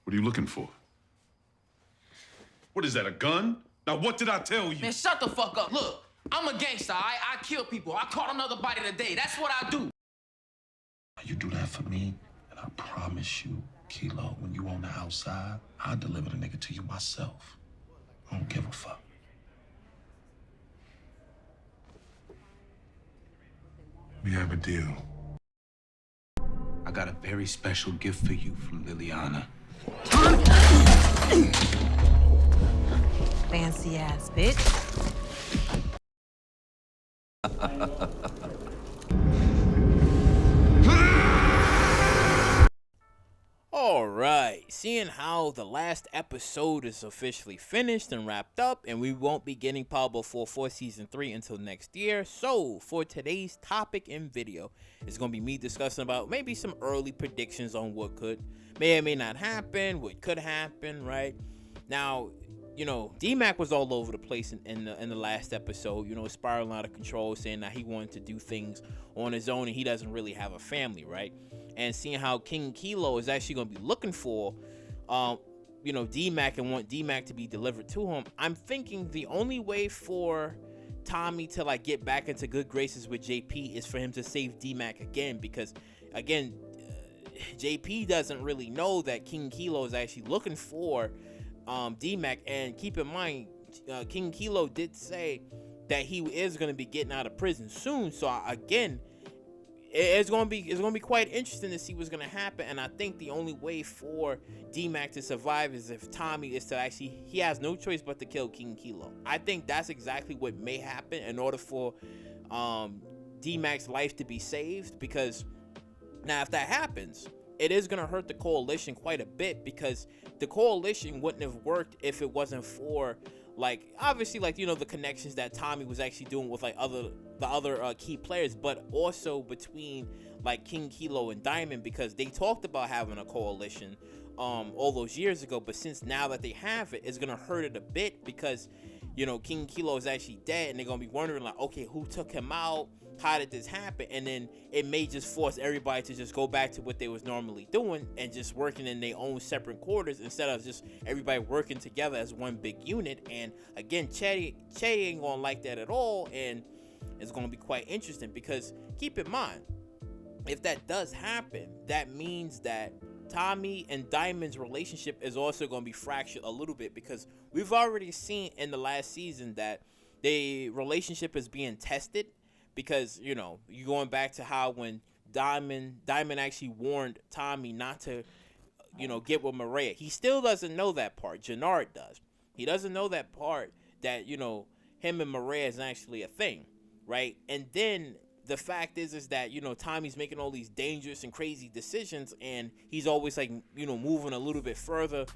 What are you looking for? What is that, a gun? Now, what did I tell you? Man, shut the fuck up. Look, I'm a gangster, all right? I kill people. I caught another body today. That's what I do. You do that for me, and I promise you, Kilo, when you on the outside, I'll deliver the nigga to you myself. I don't give a fuck. We have a deal. I got a very special gift for you from Liliana. Fancy ass bitch. Alright, seeing how the last episode is officially finished and wrapped up, and we won't be getting Power Book 4 for Season 3 until next year, so for today's topic and video, it's going to be me discussing about maybe some early predictions on what may or may not happen, what could happen, right? Now, you know, DMAC was all over the place in the last episode, you know, spiraling out of control, saying that he wanted to do things on his own and he doesn't really have a family, right? And seeing how King Kilo is actually going to be looking for, you know, DMAC and want DMAC to be delivered to him, I'm thinking the only way for Tommy to, like, get back into good graces with JP is for him to save DMAC again, because, again, JP doesn't really know that King Kilo is actually looking for DMAC, and keep in mind, King Kilo did say that he is going to be getting out of prison soon, so again, it's gonna be quite interesting to see what's gonna happen. And I think the only way for DMAC to survive is if Tommy is to actually, he has no choice but to kill King Kilo. I think that's exactly what may happen in order for DMAC's life to be saved, because now if that happens, it is gonna hurt the coalition quite a bit, because the coalition wouldn't have worked if it wasn't for, like, obviously, like, you know, the connections that Tommy was actually doing with, like, the other key players, but also between, like, King Kilo and Diamond, because they talked about having a coalition all those years ago, but since now that they have it, it's gonna hurt it a bit, because, you know, King Kilo is actually dead, and they're gonna be wondering, like, okay, who took him out? How did this happen? And then it may just force everybody to just go back to what they was normally doing and just working in their own separate quarters instead of just everybody working together as one big unit. And again, Che ain't gonna like that at all, and it's gonna be quite interesting, because keep in mind, if that does happen, that means that Tommy and Diamond's relationship is also going to be fractured a little bit, because we've already seen in the last season that the relationship is being tested. Because, you know, you going back to how when Diamond actually warned Tommy not to, you know, get with Maria. He still doesn't know that part. Janard does. He doesn't know that part, that, you know, him and Maria is actually a thing, right? And then the fact is that, you know, Tommy's making all these dangerous and crazy decisions, and he's always, like, you know, moving a little bit further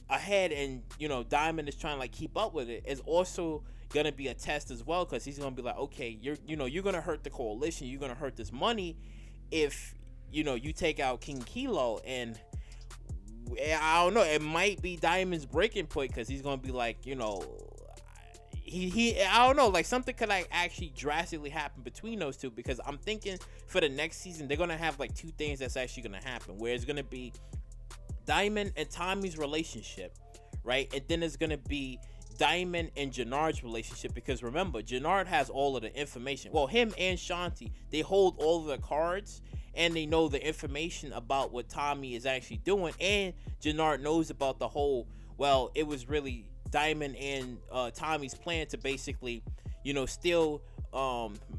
ahead, and, you know, Diamond is trying to, like, keep up with it. Is also gonna be a test as well, because he's gonna be like, okay, you're gonna hurt the coalition, you're gonna hurt this money if, you know, you take out King Kilo. And I don't know, it might be Diamond's breaking point, because he's gonna be like, you know, I don't know, like, something could, like, actually drastically happen between those two, because I'm thinking for the next season they're gonna have, like, two things that's actually gonna happen, where it's gonna be Diamond and Tommy's relationship, right? And then it's gonna be Diamond and Janard's relationship, because remember, Jenard has all of the information. Well, him and Shanti, they hold all of the cards, and they know the information about what Tommy is actually doing, and Janard knows about the whole, well, it was really Diamond and Tommy's plan to basically, you know, steal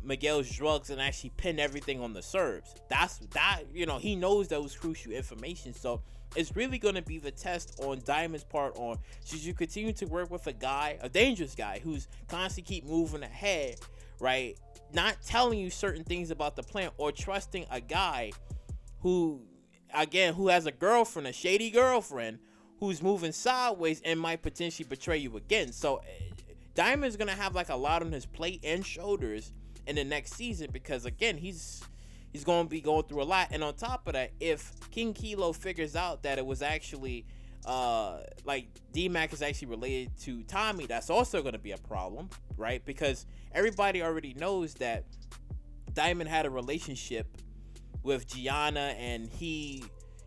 Miguel's drugs and actually pin everything on the Serbs. That, you know, he knows that was crucial information. So it's really going to be the test on Diamond's part on, should you continue to work with a dangerous guy who's constantly keep moving ahead, right? Not telling you certain things about the plan, or trusting a guy who, again, who has a girlfriend, a shady girlfriend, who's moving sideways and might potentially betray you again. So Diamond's going to have, like, a lot on his plate and shoulders in the next season, because, again, he's going to be going through a lot. And on top of that, if King Kilo figures out that it was actually, like, DMAC is actually related to Tommy, that's also going to be a problem, right? Because everybody already knows that Diamond had a relationship with Gianna, and he,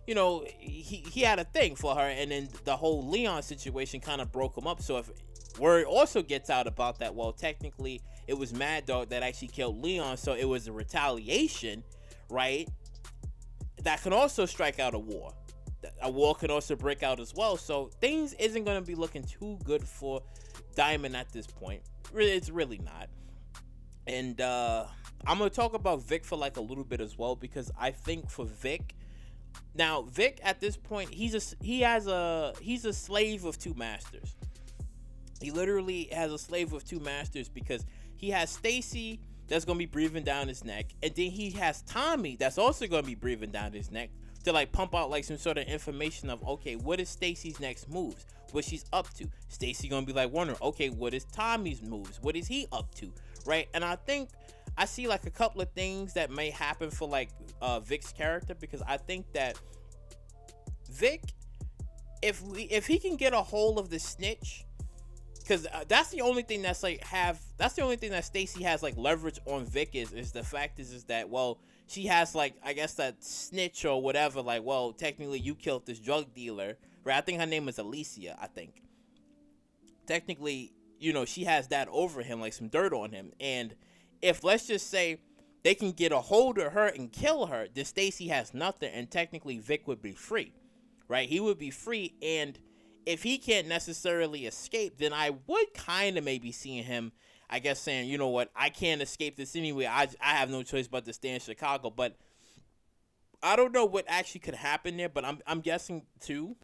you know, he had a thing for her, and then the whole Leon situation kind of broke him up. So if word also gets out about that, well, technically it was Mad Dog that actually killed Leon, so it was a retaliation, right? That can also strike out a war. A war can also break out as well. So things isn't going to be looking too good for Diamond at this point. It's really not. And I'm going to talk about Vic for like a little bit as well, because I think for Vic, now Vic at this point, he's a slave of two masters. He literally has a slave of two masters, because he has Stacy that's going to be breathing down his neck, and then he has Tommy that's also going to be breathing down his neck to like pump out like some sort of information of, okay, what is Stacy's next moves, what she's up to. Stacy gonna be like wondering, okay, what is Tommy's moves, what is he up to, right? And I think I see like a couple of things that may happen for like Vic's character, because I think that Vic, if he can get a hold of the snitch, because that's the only thing that's like that's the only thing that Stacy has like leverage on Vic is the fact is that, well, she has like, I guess that snitch or whatever, like, well, technically you killed this drug dealer, right? I think her name is Alicia, I think. Technically, you know, she has that over him, like some dirt on him. And if, let's just say, they can get a hold of her and kill her, then Stacy has nothing, and technically Vic would be free, right? He would be free, and if he can't necessarily escape, then I would kind of maybe see him, I guess, saying, you know what, I can't escape this anyway. I have no choice but to stay in Chicago. But I don't know what actually could happen there, but I'm guessing too.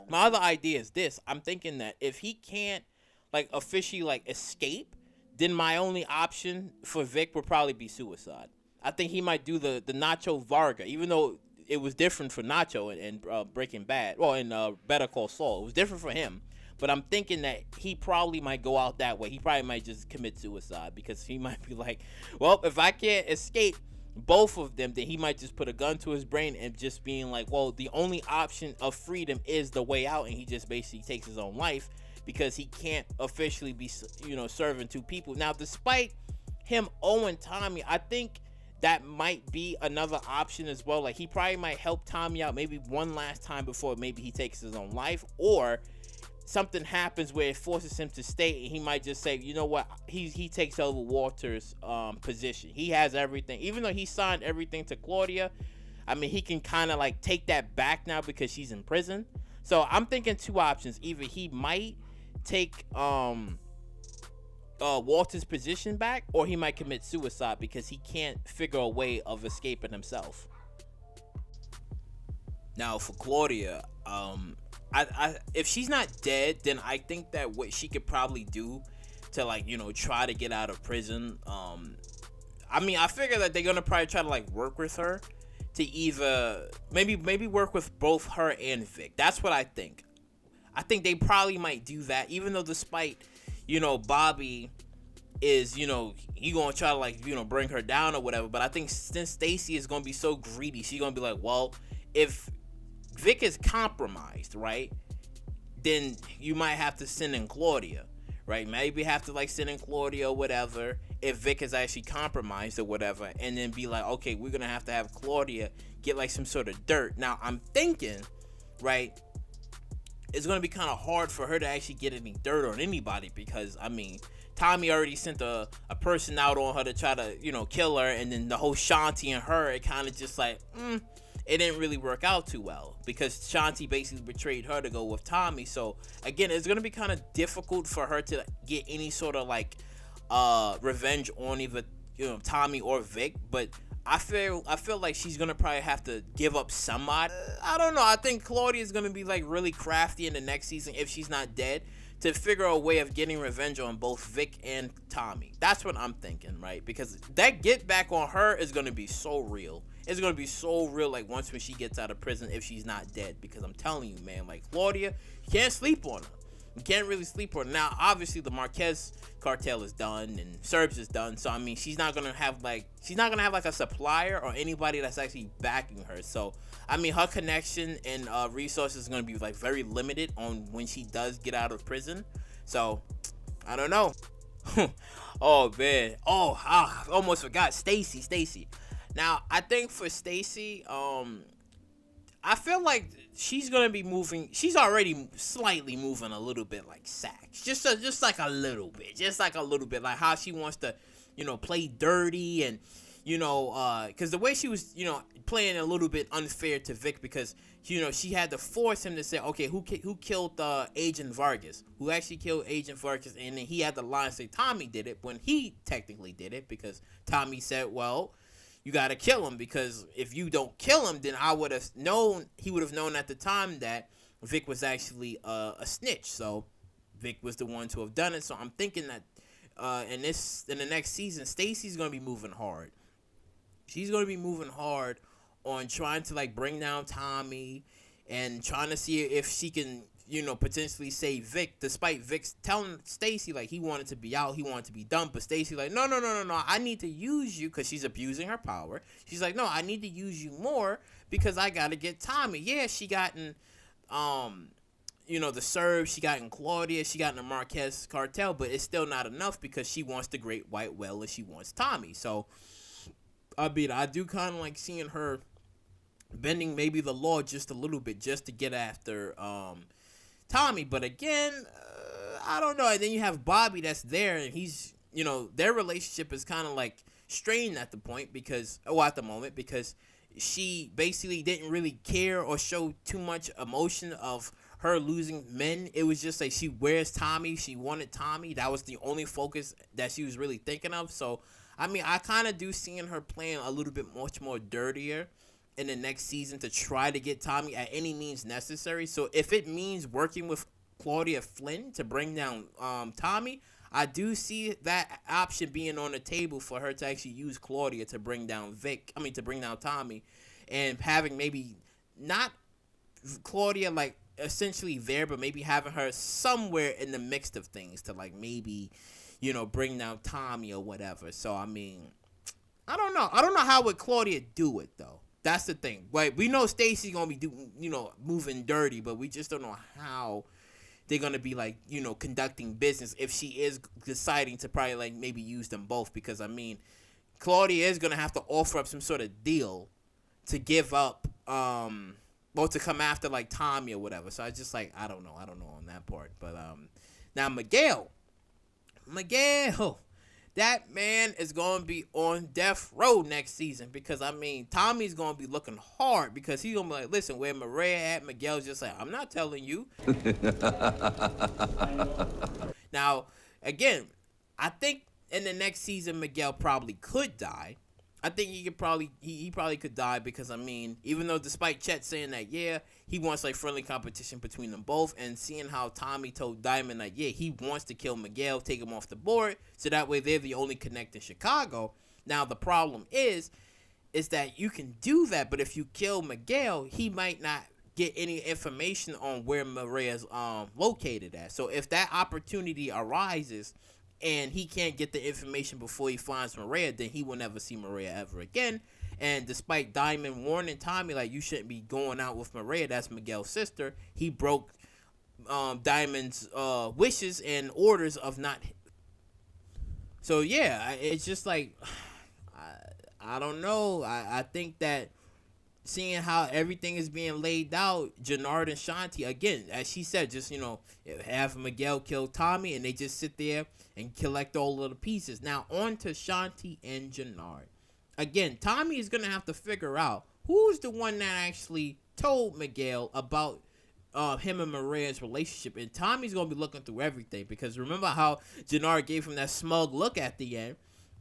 My other idea is this. I'm thinking that if he can't like officially like escape, then my only option for Vic would probably be suicide. I think he might do the Nacho Varga, even though it was different for Nacho in Breaking Bad. Well, in Better Call Saul, it was different for him. But I'm thinking that he probably might go out that way. He probably might just commit suicide, because he might be like, well, if I can't escape both of them, then he might just put a gun to his brain and just being like, well, the only option of freedom is the way out, and he just basically takes his own life because he can't officially be, you know, serving two people. Now, despite him owing Tommy, I think that might be another option as well. Like, he probably might help Tommy out maybe one last time before maybe he takes his own life, or something happens where it forces him to stay, and he might just say, you know what, he takes over Walter's position. He has everything, even though he signed everything to Claudia. I mean, he can kind of like take that back now because she's in prison. So I'm thinking two options. Either he might take Walter's position back, or he might commit suicide because he can't figure a way of escaping himself. Now for Claudia, I if she's not dead, then I think that what she could probably do to, like, you know, try to get out of prison, I mean, I figure that they're gonna probably try to like work with her to either maybe work with both her and Vic. That's what I think. I think they probably might do that, even though despite, you know, Bobby is, you know, he gonna try to like, you know, bring her down or whatever. But I think since Stacy is gonna be so greedy, she's gonna be like, well, if Vic is compromised, right, then you might have to send in Claudia, right? Maybe have to like send in Claudia or whatever if Vic is actually compromised or whatever, and then be like, okay, we're gonna have to have Claudia get like some sort of dirt. Now I'm thinking, right, it's gonna be kind of hard for her to actually get any dirt on anybody, because I mean, Tommy already sent a person out on her to try to, you know, kill her, and then the whole Shanti and her, it kind of just like, it didn't really work out too well, because Shanti basically betrayed her to go with Tommy. So again, it's gonna be kind of difficult for her to get any sort of like revenge on either, you know, Tommy or Vic. But I feel like she's gonna probably have to give up somebody. I don't know. I think Claudia is gonna be like really crafty in the next season, if she's not dead, to figure out a way of getting revenge on both Vic and Tommy. That's what I'm thinking, right? Because that get back on her is gonna be so real. It's gonna be so real, like once when she gets out of prison, if she's not dead. Because I'm telling you, man, like Claudia, you can't sleep on her. You can't really sleep on her. Now, obviously, the Marquez cartel is done and Serbs is done. So I mean, she's not gonna have like a supplier or anybody that's actually backing her. So I mean, her connection and resources is gonna be like very limited on when she does get out of prison. So I don't know. Oh man. Oh, I almost forgot. Stacy. Now, I think for Stacy, I feel like she's gonna be moving. She's already slightly moving a little bit like Sax, just like a little bit, like how she wants to, play dirty and, because the way she was, playing a little bit unfair to Vic because, she had to force him to say, okay, who killed Agent Vargas, who actually killed Agent Vargas, and then he had the line say Tommy did it when he technically did it because Tommy said, well, you gotta kill him because if you don't kill him, then he would have known at the time that Vic was actually a snitch. So Vic was the one to have done it. So I'm thinking that in the next season, Stacy's gonna be moving hard. She's gonna be moving hard on trying to like bring down Tommy and trying to see if she can, potentially save Vic, despite Vic's telling Stacy like he wanted to be out, he wanted to be done, but Stacy like, no, I need to use you because she's abusing her power. She's like, no, I need to use you more because I gotta get Tommy. Yeah, she gotten, the Serbs, she gotten Claudia, she gotten the Marquez cartel, but it's still not enough because she wants the Great White Whale and she wants Tommy. So, I do kind of like seeing her bending maybe the law just a little bit just to get after, Tommy, but again, I don't know. And then you have Bobby that's there, and he's, their relationship is kind of like strained at the moment because she basically didn't really care or show too much emotion of her losing men. It was just like she wears Tommy, she wanted Tommy. That was the only focus that she was really thinking of. So, I mean, I kind of do seeing her playing a little bit much more dirtier in the next season to try to get Tommy at any means necessary. So if it means working with Claudia Flynn to bring down Tommy, I do see that option being on the table for her to actually use Claudia to bring down Tommy, and having maybe not Claudia like essentially there, but maybe having her somewhere in the mix of things to like maybe, bring down Tommy or whatever. So I mean, I don't know how would Claudia do it though. That's the thing. Right? We know Stacy's gonna be moving dirty, but we just don't know how they're gonna be like, conducting business if she is deciding to probably like maybe use them both. Because I mean, Claudia is gonna have to offer up some sort of deal to give up, to come after like Tommy or whatever. So I just like I don't know on that part. But now Miguel. That man is going to be on death row next season because, I mean, Tommy's going to be looking hard because he's going to be like, listen, where Maria at? Miguel's just like, I'm not telling you. Now, again, I think in the next season, Miguel probably could die. I think he probably could die because, I mean, even though despite Chet saying that, yeah, he wants like friendly competition between them both, and seeing how Tommy told Diamond that, yeah, he wants to kill Miguel, take him off the board, so that way they're the only connect in Chicago. Now, the problem is that you can do that, but if you kill Miguel, he might not get any information on where Maria's located at. So if that opportunity arises and he can't get the information before he finds Maria, then he will never see Maria ever again. And despite Diamond warning Tommy, like, you shouldn't be going out with Maria, that's Miguel's sister, he broke Diamond's wishes and orders of not. So, yeah, it's just like, I don't know. I think that seeing how everything is being laid out, Janard and Shanti, again, as she said, just, have Miguel kill Tommy and they just sit there and collect all of the pieces. Now, on to Shanti and Jenard. Again, Tommy is going to have to figure out who's the one that actually told Miguel about him and Maria's relationship. And Tommy's going to be looking through everything because remember how Jenard gave him that smug look at the end?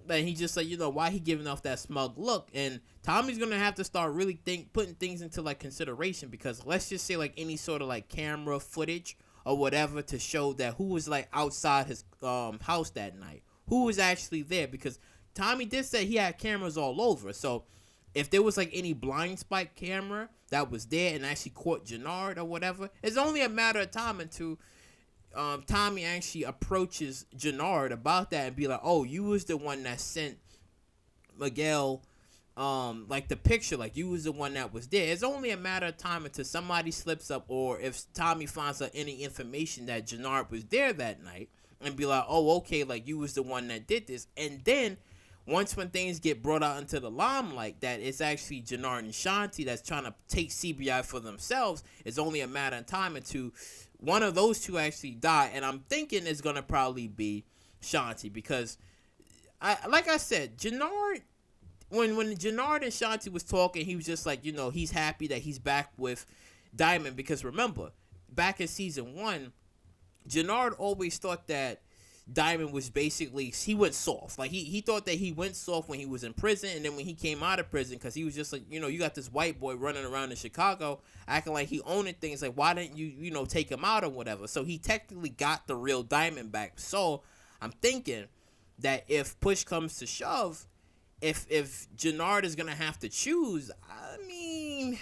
And he just said, why he giving off that smug look? And Tommy's going to have to start really putting things into, like, consideration because let's just say, like, any sort of, like, camera footage or whatever to show that who was, like, outside his house that night. Who was actually there? Because Tommy did say he had cameras all over. So if there was, like, any blind spot camera that was there and actually caught Jenard or whatever, it's only a matter of time until Tommy actually approaches Jenard about that and be like, oh, you was the one that sent Miguel like the picture, like you was the one that was there. It's only a matter of time until somebody slips up or if Tommy finds out any information that Jenard was there that night and be like, oh, okay, like you was the one that did this. And then once when things get brought out into the limelight that it's actually Janard and Shanti that's trying to take CBI for themselves, it's only a matter of time until one of those two actually die. And I'm thinking it's gonna probably be Shanti, because like I said, Jenard, when Janard and Shanti was talking, he was just like, you know, he's happy that he's back with Diamond, because remember, back in season 1, Jenard always thought that Diamond was basically, he went soft. Like he thought that he went soft when he was in prison, and then when he came out of prison, because he was just like, you know, you got this white boy running around in Chicago acting like he owning things, like why didn't you, you know, take him out or whatever. So he technically got the real Diamond back. So I'm thinking that if push comes to shove, if Jenard is gonna have to choose, I mean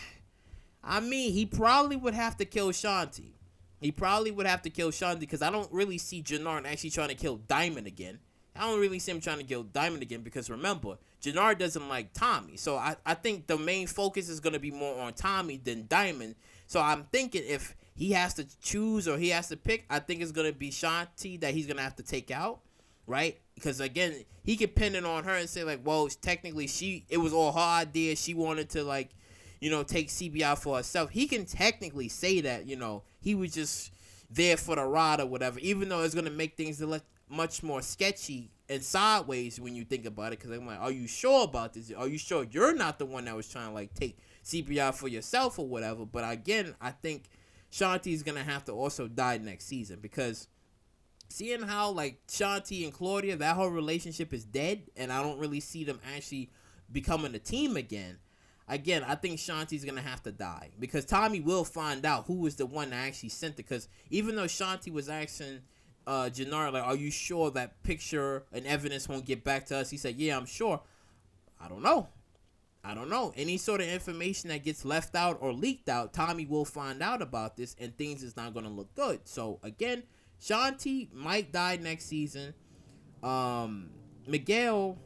he probably would have to kill Shanti. He probably would have to kill Shanti, because I don't really see Janard actually trying to kill Diamond again. I don't really see him trying to kill Diamond again, because remember, Janard doesn't like Tommy. So I think the main focus is going to be more on Tommy than Diamond. So I'm thinking if he has to choose or he has to pick, I think it's going to be Shanti that he's going to have to take out, right? Because again, he could pin it on her and say like, well, technically it was all her idea. She wanted to, like, you know, take CBI for herself. He can technically say that, you know, he was just there for the ride or whatever, even though it's going to make things much more sketchy and sideways when you think about it. Because I'm like, are you sure about this? Are you sure you're not the one that was trying to, like, take CBI for yourself or whatever? But again, I think Shanti's going to have to also die next season, because seeing how, like, Shanti and Claudia, that whole relationship is dead, and I don't really see them actually becoming a team again. Again, I think Shanti's going to have to die, because Tommy will find out who was the one that actually sent it. Because even though Shanti was asking Janard, like, are you sure that picture and evidence won't get back to us? He said, yeah, I'm sure. I don't know. Any sort of information that gets left out or leaked out, Tommy will find out about this, and things is not going to look good. So, again, Shanti might die next season. Miguel,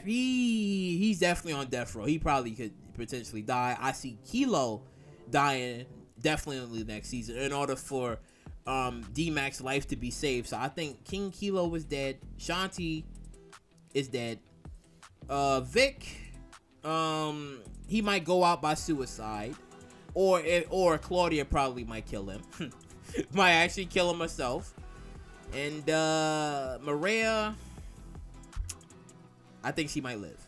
he's definitely on death row. He probably could potentially die. I see Kilo dying definitely next season in order for DMAC's life to be saved. So I think King Kilo is dead. Shanti is dead. Vic, he might go out by suicide, or Claudia probably might kill him. Might actually kill him herself. And Maria, I think she might live.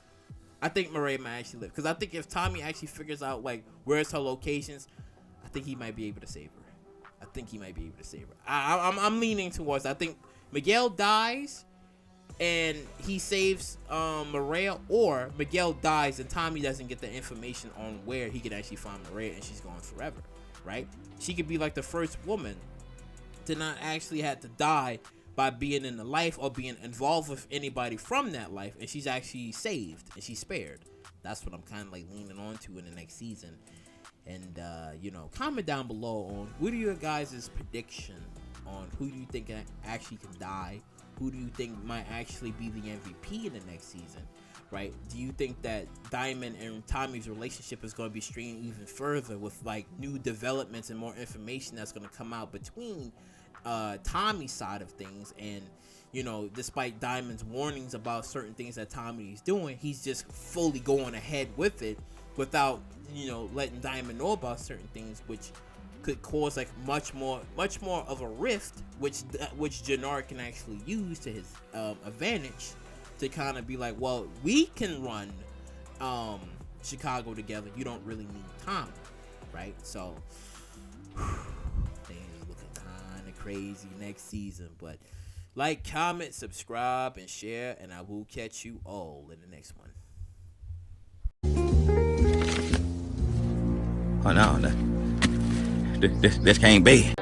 I think Maria might actually live, because I think if Tommy actually figures out, like, where's her locations, I think he might be able to save her. I'm leaning towards, I think Miguel dies and he saves Maria, or Miguel dies and Tommy doesn't get the information on where he could actually find Maria, and she's gone forever, right? She could be like the first woman to not actually have to die by being in the life or being involved with anybody from that life, and she's actually saved and she's spared. That's what I'm kind of like leaning on to in the next season. And you know, comment down below on what are your guys' prediction on who do you think actually can die, who do you think might actually be the MVP in the next season, right? Do you think that Diamond and Tommy's relationship is going to be strained even further with, like, new developments and more information that's going to come out between Tommy's side of things? And, you know, despite Diamond's warnings about certain things that Tommy is doing, he's just fully going ahead with it without, you know, letting Diamond know about certain things, which could cause, like, much more of a rift, which Janard can actually use to his advantage, to kind of be like, well, we can run Chicago together. You don't really need Tommy, right? So things are looking kind of crazy next season. But like, comment, subscribe, and share, and I will catch you all in the next one. Oh no, this can't be.